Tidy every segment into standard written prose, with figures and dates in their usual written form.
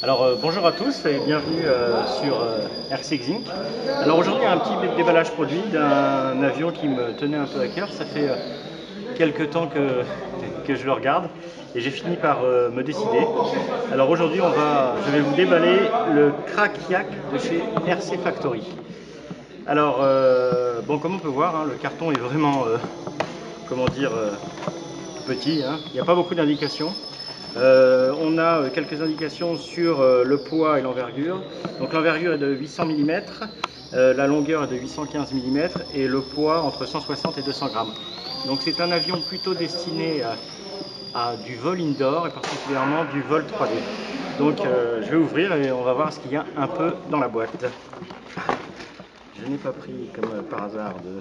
Alors bonjour à tous et bienvenue sur RCX Inc. Alors aujourd'hui un petit déballage produit d'un avion qui me tenait un peu à cœur. Ça fait quelques temps que je le regarde et j'ai fini par me décider. Alors aujourd'hui je vais vous déballer le Crack Yak de chez RC Factory. Alors bon, comme on peut voir, hein, le carton est vraiment comment dire petit, hein. Il n'y a pas beaucoup d'indications. On a quelques indications sur le poids et l'envergure. Donc l'envergure est de 800 mm, la longueur est de 815 mm et le poids entre 160 et 200 grammes. Donc c'est un avion plutôt destiné à du vol indoor et particulièrement du vol 3D. Donc je vais ouvrir et on va voir ce qu'il y a un peu dans la boîte. Je n'ai pas pris comme par hasard de...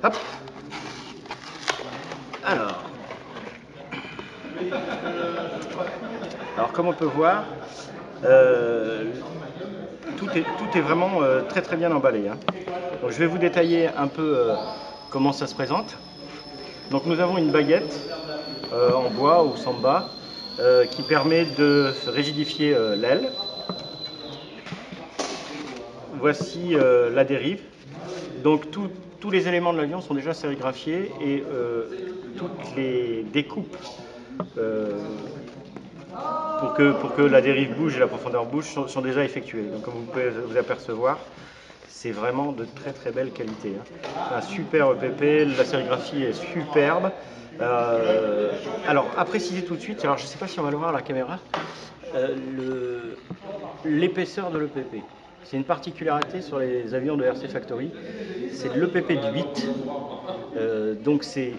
Hop. Alors comme on peut voir, tout est vraiment très bien emballé, hein. Donc, je vais vous détailler un peu comment ça se présente. Donc nous avons une baguette en bois ou samba qui permet de rigidifier l'aile. Voici la dérive. Donc tous les éléments de l'avion sont déjà sérigraphiés et toutes les découpes pour que la dérive bouge et la profondeur bouge sont déjà effectuées. Donc comme vous pouvez vous apercevoir, c'est vraiment de très belle qualité, hein. Un super EPP, la sérigraphie est superbe. Alors à préciser tout de suite, alors je ne sais pas si on va le voir à la caméra, l'épaisseur de l'EPP. C'est une particularité sur les avions de RC Factory, c'est l'EPP de 8, donc c'est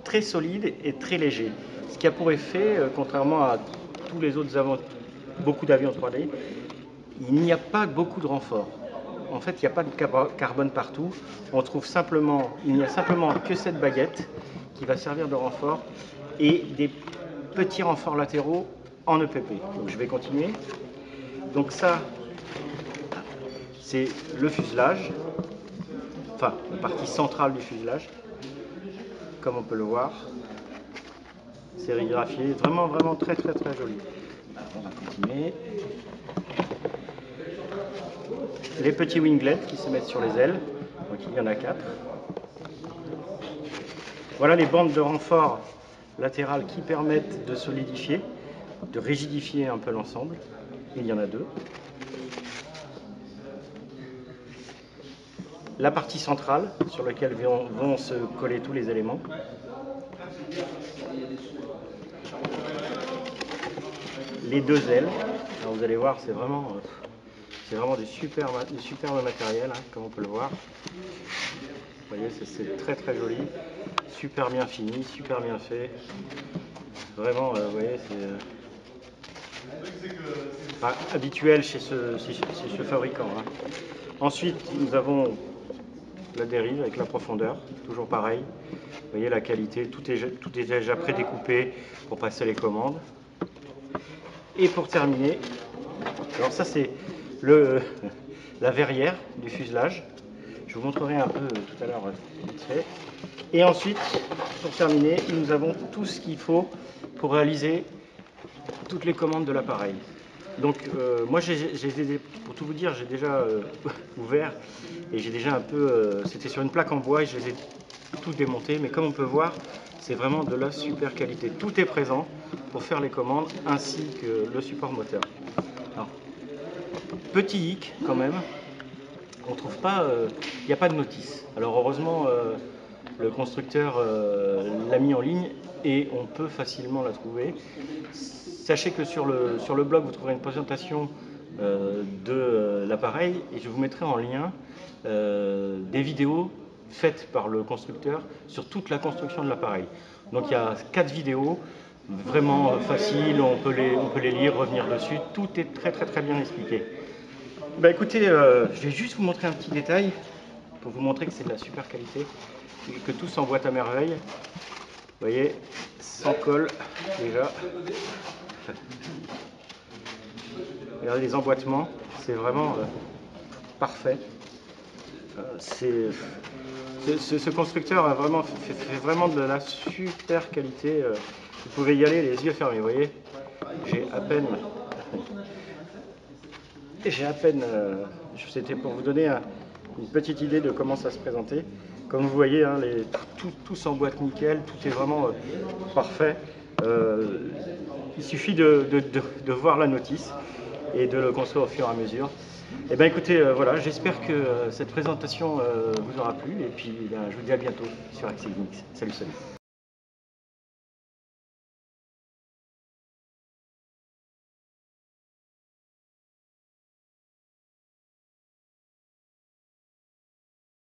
très solide et très léger. Ce qui a pour effet, contrairement à tous les autres avions, beaucoup d'avions 3D, il n'y a pas beaucoup de renfort. En fait, il n'y a pas de carbone partout. Il n'y a simplement que cette baguette qui va servir de renfort et des petits renforts latéraux en EPP. Donc je vais continuer. Donc ça, c'est le fuselage, enfin la partie centrale du fuselage, comme on peut le voir. Sérigraphié, vraiment très joli. Alors, on va continuer. Les petits winglets qui se mettent sur les ailes, donc il y en a 4. Voilà les bandes de renfort latérales qui permettent de solidifier, de rigidifier un peu l'ensemble. Il y en a 2. La partie centrale sur laquelle vont se coller tous les éléments. Les 2 ailes. Alors vous allez voir, c'est vraiment du superbe matériel, hein, comme on peut le voir. Vous voyez, c'est très joli, super bien fini, super bien fait. Vraiment, vous voyez, c'est pas habituel chez ce fabricant, hein. Ensuite, nous avons la dérive avec la profondeur, toujours pareil. Vous voyez la qualité, tout est déjà prédécoupé pour passer les commandes. Et pour terminer, alors ça c'est la verrière du fuselage. Je vous montrerai un peu tout à l'heure vite fait. Et ensuite, pour terminer, nous avons tout ce qu'il faut pour réaliser toutes les commandes de l'appareil. Donc moi, pour tout vous dire, j'ai déjà ouvert et j'ai déjà un peu... c'était sur une plaque en bois et je les ai tous démontés. Mais comme on peut voir, c'est vraiment de la super qualité. Tout est présent pour faire les commandes ainsi que le support moteur. Alors, petit hic quand même, on trouve pas, il n'y a pas de notice. Alors heureusement, le constructeur l'a mis en ligne et on peut facilement la trouver. Sachez que sur le blog, vous trouverez une présentation de l'appareil et je vous mettrai en lien des vidéos faites par le constructeur sur toute la construction de l'appareil. Donc il y a 4 vidéos, vraiment faciles, on peut les lire, revenir dessus, tout est très bien expliqué. Bah écoutez, je vais juste vous montrer un petit détail pour vous montrer que c'est de la super qualité et que tout s'emboîte à merveille. Vous voyez, sans colle déjà. Regardez les emboîtements, c'est vraiment parfait. Ce constructeur a fait vraiment de la super qualité. Vous pouvez y aller les yeux fermés, vous voyez. J'ai à peine Et j'ai à peine, c'était pour vous donner une petite idée de comment ça se présentait. Comme vous voyez, hein, tout s'emboîte nickel, tout est vraiment parfait. Il suffit de voir la notice et de le construire au fur et à mesure. Et bien écoutez, voilà, j'espère que cette présentation vous aura plu et puis je vous dis à bientôt sur Axel Linux. Salut, salut.